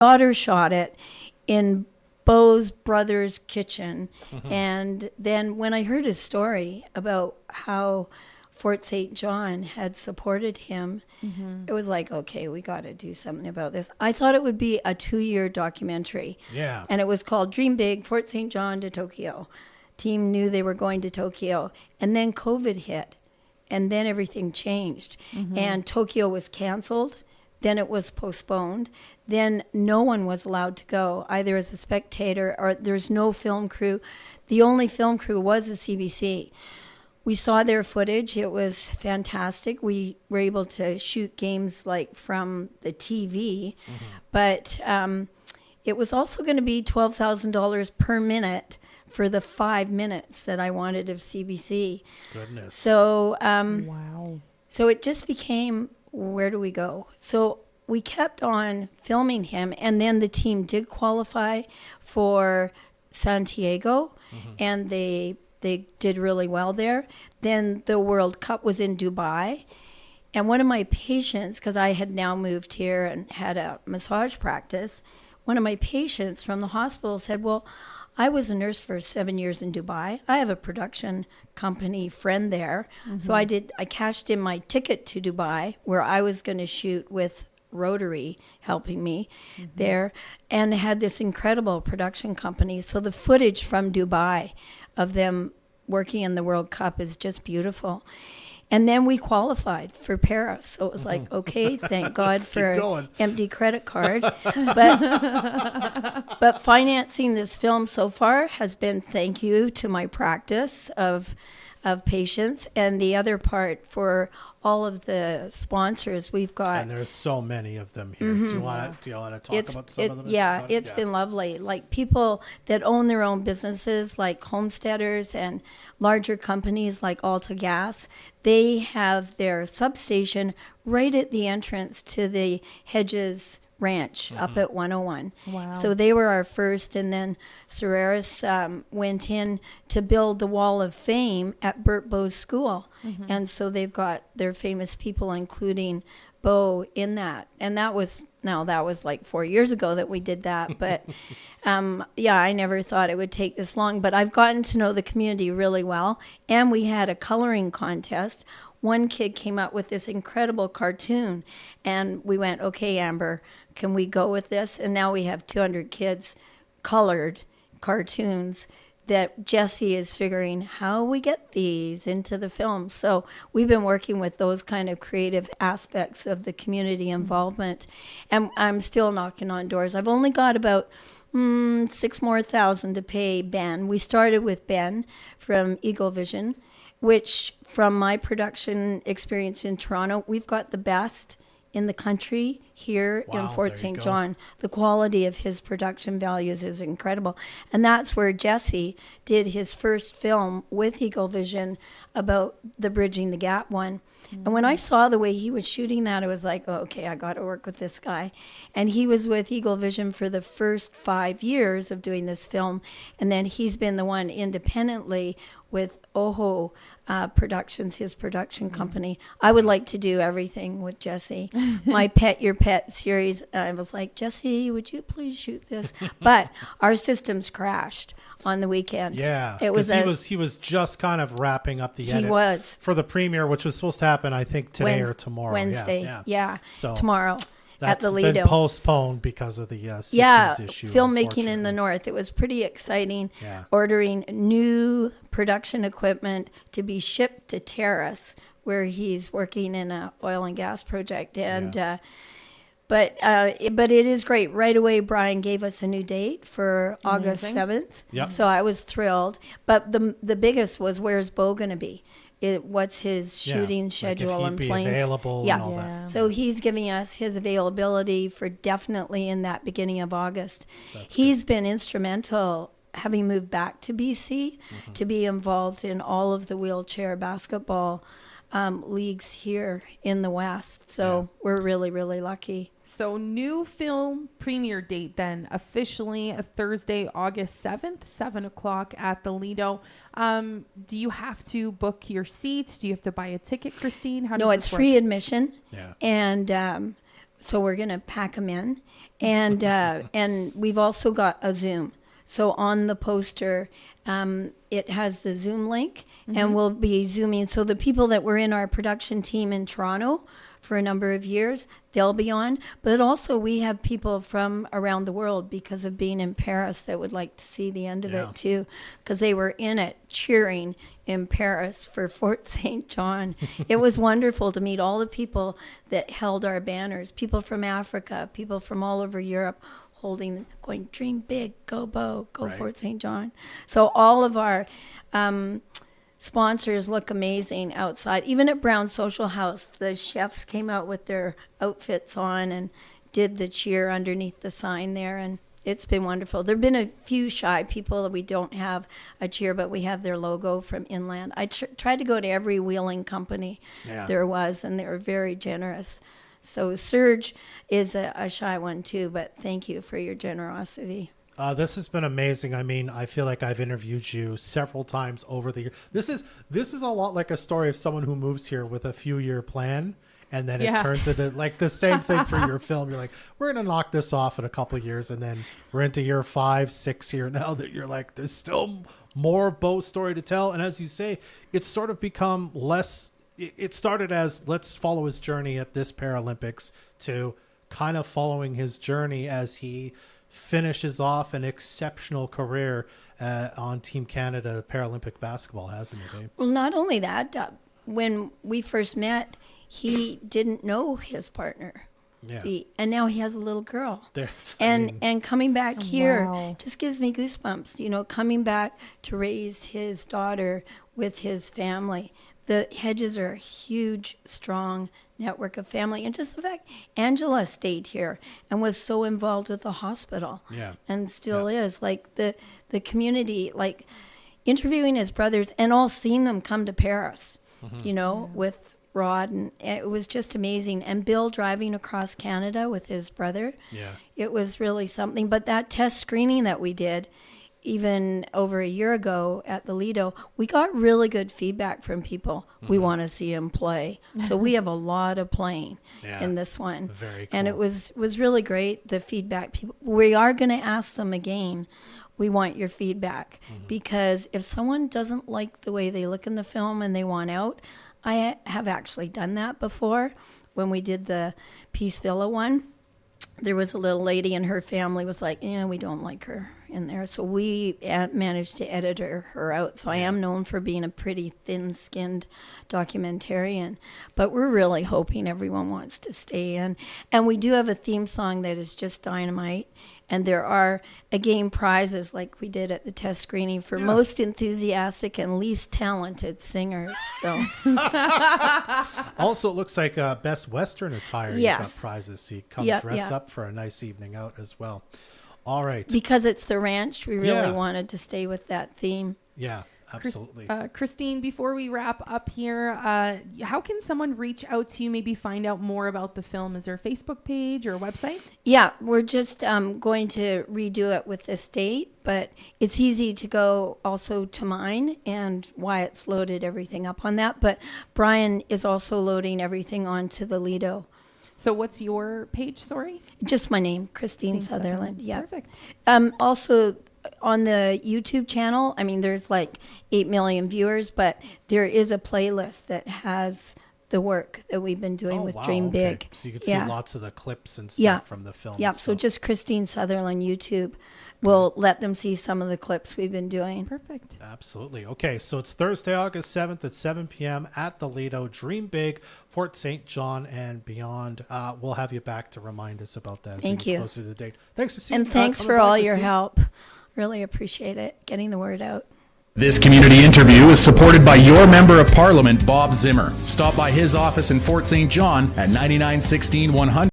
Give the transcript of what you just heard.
daughter shot it in Bo's brother's kitchen. And then when I heard his story about how Fort St. John had supported him, it was like, okay, we got to do something about this. I thought it would be a 2-year documentary. Yeah. And it was called Dream Big, Fort St. John to Tokyo. Team knew they were going to Tokyo. And then COVID hit. And then everything changed. And Tokyo was canceled. Then it was postponed. Then no one was allowed to go, either as a spectator or there's no film crew. The only film crew was the CBC. We saw their footage. It was fantastic. We were able to shoot games like from the TV, but it was also going to be $12,000 per minute for the 5 minutes that I wanted of CBC. Goodness. So, Wow. so it just became, where do we go? So we kept on filming him, and then the team did qualify for Santiago, and they did really well there. Then the World Cup was in Dubai. And one of my patients, because I had now moved here and had a massage practice, one of my patients from the hospital said, well, I was a nurse for 7 years in Dubai. I have a production company friend there. So I cashed in my ticket to Dubai, where I was going to shoot with Rotary helping me there, and had this incredible production company. So the footage from Dubai of them working in the World Cup is just beautiful. And then we qualified for Paris. So it was like, okay, thank God for an empty credit card. But financing this film so far has been thank you to my practice of patients, and the other part for all of the sponsors we've got. And there's so many of them here. Do you want to talk about some of them? Yeah, it's been lovely. Like people that own their own businesses, like homesteaders and larger companies like Alta Gas, they have their substation right at the entrance to the Hedges Ranch up at 101. Wow. So they were our first, and then Solaris went in to build the Wall of Fame at Bert Bo's school. And so they've got their famous people, including Bo, in that. And that was like 4 years ago that we did that. But yeah, I never thought it would take this long. But I've gotten to know the community really well. And we had a coloring contest. One kid came up with this incredible cartoon, and we went, okay, Amber, can we go with this? And now we have 200 kids colored cartoons that Jesse is figuring how we get these into the film. So we've been working with those kind of creative aspects of the community involvement. And I'm still knocking on doors. I've only got about $6,000 more to pay Ben. We started with Ben from Eagle Vision, which from my production experience in Toronto, we've got the best in the country here in Fort St. John. The quality of his production values is incredible. And that's where Jesse did his first film with Eagle Vision about the Bridging the Gap one. And when I saw the way he was shooting that, I was like, oh, okay, I got to work with this guy. And he was with Eagle Vision for the first 5 years of doing this film. And then he's been the one independently with Oho Productions, his production company. I would like to do everything with Jesse. My Pet Your Pet series, I was like, Jesse, would you please shoot this? But our systems crashed on the weekend. Yeah, it was he was just kind of wrapping up the edit. He was. For the premiere, which was supposed to happen, I think, today or tomorrow. Wednesday, yeah. So tomorrow at the That's Lido. been postponed because of the systems issue. Filmmaking in the north. It was pretty exciting. Yeah. Ordering new production equipment to be shipped to Terrace, where he's working in an oil and gas project. And but it is great. Right away, Brian gave us a new date for August 7th. Yep. So I was thrilled. But the biggest was, where's Bo going to be? What's his shooting schedule and planes? Available and all that. So he's giving us his availability for definitely in that beginning of August. He's been instrumental, having moved back to BC, to be involved in all of the wheelchair basketball leagues here in the West. So we're really, really lucky. So new film premiere date then, officially Thursday, August 7th, 7 o'clock at the Lido. Do you have to book your seats? Do you have to buy a ticket, Christine? How does No, it's this work? free admission. Yeah. And So we're going to pack them in. And we've also got a Zoom. So on the poster, it has the Zoom link, and we'll be Zooming. So the people that were in our production team in Toronto for a number of years, they'll be on. But also we have people from around the world because of being in Paris that would like to see the end of it too, because they were in it cheering in Paris for Fort St. John. It was wonderful to meet all the people that held our banners, people from Africa, people from all over Europe, holding them, going, dream big, go Bo, go Fort St. John. So all of our sponsors look amazing outside. Even at Brown Social House, the chefs came out with their outfits on and did the cheer underneath the sign there, and it's been wonderful. There have been a few shy people that we don't have a cheer, but we have their logo from Inland. I tried to go to every wheeling company there was, and they were very generous. So Serge is a shy one too, but thank you for your generosity. This has been amazing. I mean, I feel like I've interviewed you several times over the year. This is a lot like a story of someone who moves here with a few-year plan, and then it turns into like the same thing for your film. You're like, we're going to knock this off in a couple of years, and then we're into year 5, 6 here now that you're like, there's still more Bo's story to tell. And as you say, it's sort of become less. It started as let's follow his journey at this Paralympics to kind of following his journey as he finishes off an exceptional career on Team Canada Paralympic basketball, hasn't it, Dave? Well, not only that, when we first met, he didn't know his partner. Yeah. And now he has a little girl. There's, And coming back here Wow. just gives me goosebumps, you know, coming back to raise his daughter with his family. The Hedges are a huge, strong network of family. And just the fact Angela stayed here and was so involved with the hospital and still is. Like the community, like interviewing his brothers and all seeing them come to Paris, you know, with Rod. And it was just amazing. And Bill driving across Canada with his brother. Yeah. It was really something. But that test screening that we did, even over a year ago at the Lido, we got really good feedback from people. We want to see him play. So we have a lot of playing in this one. Very cool. And it was really great, the feedback. People, we are going to ask them again, we want your feedback. Because if someone doesn't like the way they look in the film and they want out, I have actually done that before when we did the Peace Villa one. There was a little lady and her family was like, yeah, we don't like her in there. So we managed to edit her out. So I am known for being a pretty thin-skinned documentarian. But we're really hoping everyone wants to stay in. And we do have a theme song that is just dynamite. And there are, again, prizes like we did at the test screening for most enthusiastic and least talented singers. So also, it looks like Best Western Attire. You've got prizes, so you come dress up for a nice evening out as well. All right. Because it's the ranch, we really wanted to stay with that theme. Yeah, absolutely. Christine, before we wrap up here, how can someone reach out to you, maybe find out more about the film? Is there a Facebook page or a website? Yeah, we're just going to redo it with this date, but it's easy to go also to mine, and Wyatt's loaded everything up on that. But Brian is also loading everything onto the Lido. So what's your page, sorry? Just my name, Christine Sutherland. Yeah. Perfect. Also, on the YouTube channel, I mean, there's like 8 million viewers, but there is a playlist that has the work that we've been doing with Dream Big. So you can see lots of the clips and stuff from the film. Yeah, so just Christine Sutherland YouTube will let them see some of the clips we've been doing. Perfect. Absolutely. Okay, so it's Thursday, August 7th at 7 p.m. at the Lido. Dream Big, Fort St. John and beyond. We'll have you back to remind us about that as we get closer to the date. Thanks for seeing And thanks for all your help. Really appreciate it, getting the word out. This community interview is supported by your Member of Parliament, Bob Zimmer. Stop by his office in Fort St. John at 9916 100.